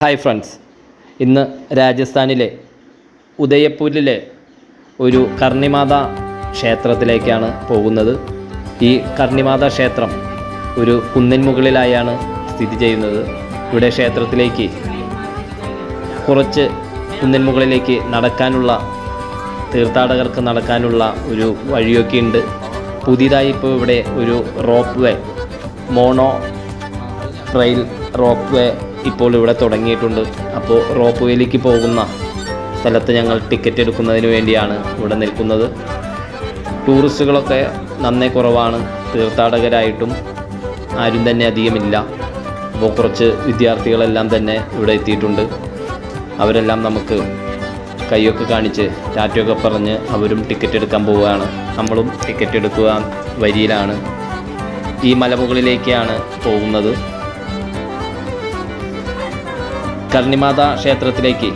Hi friends, ഇന്ന് രാജസ്ഥാനിലെ ഉദയപൂരിലെ ഒരു കർണിമാത ക്ഷേത്രത്തിലേക്കാണ് പോകുന്നത്. ഈ കർണിമാത ക്ഷേത്രം ഒരു കുന്നിൻ മുകളിലായാണ് സ്ഥിതി ചെയ്യുന്നത്. ഇവിടെ ക്ഷേത്രത്തിലേക്ക് കുറച്ച് കുന്നിൻ മുകളിലേക്ക് തീർത്ഥാടകർക്ക് നടക്കാനുള്ള ഒരു വഴിയൊക്കെ ഉണ്ട്. പുതിയതായി ഇപ്പോൾ ഇവിടെ ഒരു rope way, mono rail rope way ഇപ്പോൾ ഇവിടെ തുടങ്ങിയിട്ടുണ്ട്. അപ്പോൾ റോപ്പ് വേയിലേക്ക് പോകുന്ന സ്ഥലത്ത് ഞങ്ങൾ ടിക്കറ്റ് എടുക്കുന്നതിന് വേണ്ടിയാണ് ഇവിടെ നിൽക്കുന്നത്. ടൂറിസ്റ്റുകളൊക്കെ നന്നേ കുറവാണ്, തീർത്ഥാടകരായിട്ടും ആരും തന്നെ അധികമില്ല. അപ്പോൾ കുറച്ച് വിദ്യാർത്ഥികളെല്ലാം തന്നെ ഇവിടെ എത്തിയിട്ടുണ്ട്. അവരെല്ലാം നമുക്ക് കൈയൊക്കെ കാണിച്ച് ടാറ്റയൊക്കെ പറഞ്ഞ് അവരും ടിക്കറ്റ് എടുക്കാൻ പോവുകയാണ്. നമ്മളും ടിക്കറ്റ് എടുക്കുക വരിയിലാണ്. ഈ മലമുകളിലേക്കാണ് പോകുന്നത്. കർണിമാത ക്ഷേത്രത്തിലേക്ക്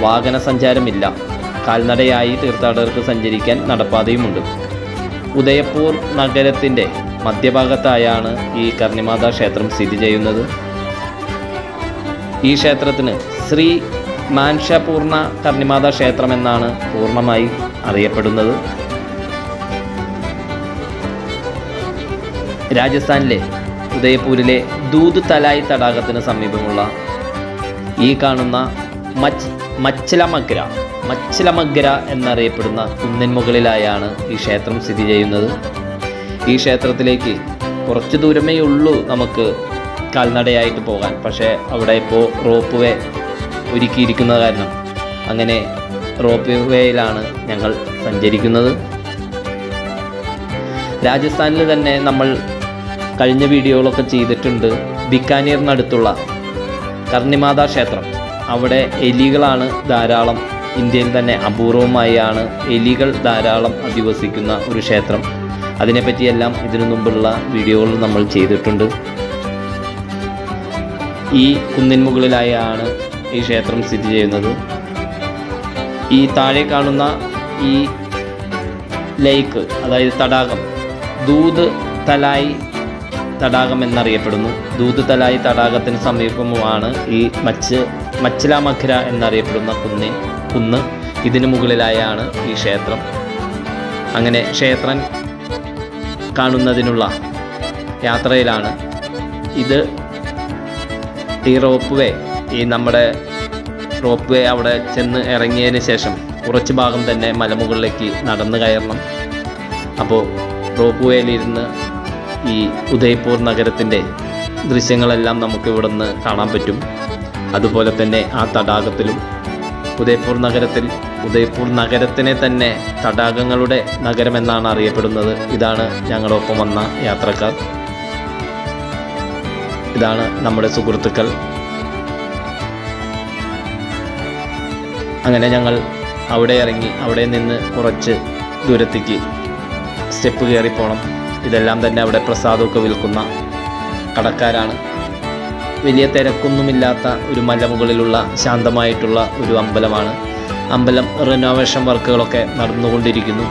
വാഹന സഞ്ചാരമില്ല. കാൽനടയായി തീർത്ഥാടകർക്ക് സഞ്ചരിക്കാൻ നടപ്പാതയുമുണ്ട്. ഉദയപൂർ നഗരത്തിൻ്റെ മധ്യഭാഗത്തായാണ് ഈ കർണിമാത ക്ഷേത്രം സ്ഥിതി ചെയ്യുന്നത്. ഈ ക്ഷേത്രത്തിന് ശ്രീ മാൻഷപൂർണ കർണിമാത ക്ഷേത്രം എന്നാണ് പൂർണ്ണമായി അറിയപ്പെടുന്നത്. രാജസ്ഥാനിലെ ഉദയപൂരിലെ ദൂദ് തലായ് തടാകത്തിന് സമീപമുള്ള ഈ കാണുന്ന മച്ചിലമഗ്ര എന്നറിയപ്പെടുന്ന കുന്നിൻ മുകളിലായാണ് ഈ ക്ഷേത്രം സ്ഥിതി ചെയ്യുന്നത്. ഈ ക്ഷേത്രത്തിലേക്ക് കുറച്ച് ദൂരമേ ഉള്ളൂ നമുക്ക് കാൽനടയായിട്ട് പോകാൻ. പക്ഷേ അവിടെ ഇപ്പോൾ റോപ്പ് വേ ഒരുക്കിയിരിക്കുന്ന കാരണം അങ്ങനെ റോപ്പ് വേയിലാണ് ഞങ്ങൾ സഞ്ചരിക്കുന്നത്. രാജസ്ഥാനിൽ തന്നെ നമ്മൾ കഴിഞ്ഞ വീഡിയോകളൊക്കെ ചെയ്തിട്ടുണ്ട്. ബിക്കാനീറിനടുത്തുള്ള കർണിമാത ക്ഷേത്രം, അവിടെ എലികളാണ് ധാരാളം. ഇന്ത്യയിൽ തന്നെ അപൂർവമായാണ് എലികൾ ധാരാളം അധിവസിക്കുന്ന ഒരു ക്ഷേത്രം. അതിനെപ്പറ്റിയെല്ലാം ഇതിനു മുമ്പുള്ള വീഡിയോകൾ നമ്മൾ ചെയ്തിട്ടുണ്ട്. ഈ കുന്നിൻ മുകളിലായാണ് ഈ ക്ഷേത്രം സ്ഥിതി ചെയ്യുന്നത്. ഈ താഴെ കാണുന്ന ഈ ലേക്ക്, അതായത് തടാകം, ദൂദ് തലായ് തടാകം എന്നറിയപ്പെടുന്നു. ദൂദ് തലായ് തടാകത്തിന് സമീപമാണ് ഈ മച്ചിലമഗ്ര എന്നറിയപ്പെടുന്ന കുന്ന്. ഇതിനു മുകളിലായാണ് ഈ ക്ഷേത്രം. അങ്ങനെ ക്ഷേത്രം കാണുന്നതിനുള്ള യാത്രയിലാണ് ഇത്. ഈ റോപ്പ് വേ, നമ്മുടെ റോപ്പ് വേ അവിടെ ചെന്ന് ഇറങ്ങിയതിന് ശേഷം കുറച്ച് ഭാഗം തന്നെ മലമുകളിലേക്ക് നടന്നു കയറണം. അപ്പോൾ റോപ്പ് വേയിലിരുന്ന് ഈ ഉദയ്പൂർ നഗരത്തിൻ്റെ ദൃശ്യങ്ങളെല്ലാം നമുക്ക് ഇവിടെ നിന്ന് കാണാൻ പറ്റും. അതുപോലെ തന്നെ ആ തടാകത്തിലും ഉദയ്പൂർ നഗരത്തിനെ തന്നെ തടാകങ്ങളുടെ നഗരമെന്നാണ് അറിയപ്പെടുന്നത്. ഇതാണ് ഞങ്ങളൊപ്പം വന്ന യാത്രക്കാർ, ഇതാണ് നമ്മുടെ സുഹൃത്തുക്കൾ. അങ്ങനെ ഞങ്ങൾ അവിടെ ഇറങ്ങി. അവിടെ നിന്ന് കുറച്ച് ദൂരത്തേക്ക് സ്റ്റെപ്പ് കയറി പോകണം. ഇതെല്ലാം തന്നെ അവിടെ പ്രസാദമൊക്കെ വിൽക്കുന്ന കടക്കാരാണ്. വലിയ തിരക്കൊന്നുമില്ലാത്ത ഒരു മലമുകളിലുള്ള ശാന്തമായിട്ടുള്ള ഒരു അമ്പലമാണ്. അമ്പലം റിനോവേഷൻ വർക്കുകളൊക്കെ നടന്നുകൊണ്ടിരിക്കുന്നു.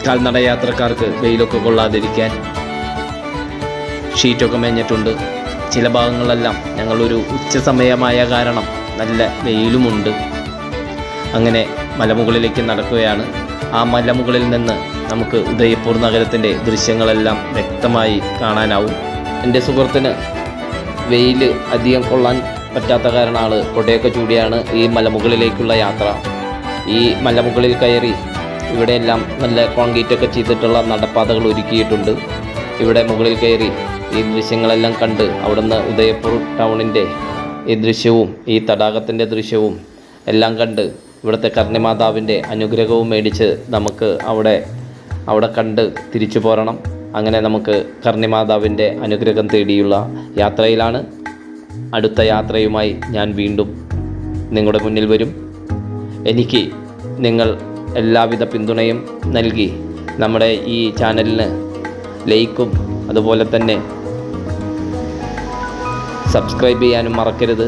കാൽനട യാത്രക്കാർക്ക് വെയിലൊക്കെ കൊള്ളാതിരിക്കാൻ ഷീറ്റൊക്കെ മേഞ്ഞിട്ടുണ്ട്. ചില ഭാഗങ്ങളെല്ലാം ഞങ്ങളൊരു ഉച്ച സമയമായ കാരണം നല്ല വെയിലുമുണ്ട്. അങ്ങനെ മലമുകളിലേക്ക് നടക്കുകയാണ്. ആ മലമുകളിൽ നിന്ന് നമുക്ക് ഉദയ്പൂർ നഗരത്തിൻ്റെ ദൃശ്യങ്ങളെല്ലാം വ്യക്തമായി കാണാനാവും. എൻ്റെ സുഹൃത്തിന് വെയിൽ അധികം കൊള്ളാൻ പറ്റാത്ത കാരണമാണ് കൊടയൊക്കെ ചൂടിയാണ് ഈ മലമുകളിലേക്കുള്ള യാത്ര. ഈ മലമുകളിൽ കയറി ഇവിടെയെല്ലാം നല്ല കോൺക്രീറ്റൊക്കെ ചെയ്തിട്ടുള്ള നടപ്പാതകൾ ഒരുക്കിയിട്ടുണ്ട്. ഇവിടെ മുകളിൽ കയറി ഈ ദൃശ്യങ്ങളെല്ലാം കണ്ട് അവിടുന്ന് ഉദയ്പൂർ ടൗണിൻ്റെ ഈ ദൃശ്യവും ഈ തടാകത്തിൻ്റെ ദൃശ്യവും എല്ലാം കണ്ട് ഇവിടുത്തെ കർണിമാതാവിൻ്റെ അനുഗ്രഹവും മേടിച്ച് നമുക്ക് അവിടെ കണ്ട് തിരിച്ചു പോരണം. അങ്ങനെ നമുക്ക് കർണിമാതാവിൻ്റെ അനുഗ്രഹം തേടിയുള്ള യാത്രയിലാണ്. അടുത്ത യാത്രയുമായി ഞാൻ വീണ്ടും നിങ്ങളുടെ മുന്നിൽ വരും. എനിക്ക് നിങ്ങൾ എല്ലാവിധ പിന്തുണയും നൽകി നമ്മുടെ ഈ ചാനലിന് ലൈക്കും അതുപോലെ തന്നെ സബ്സ്ക്രൈബ് ചെയ്യാനും മറക്കരുത്.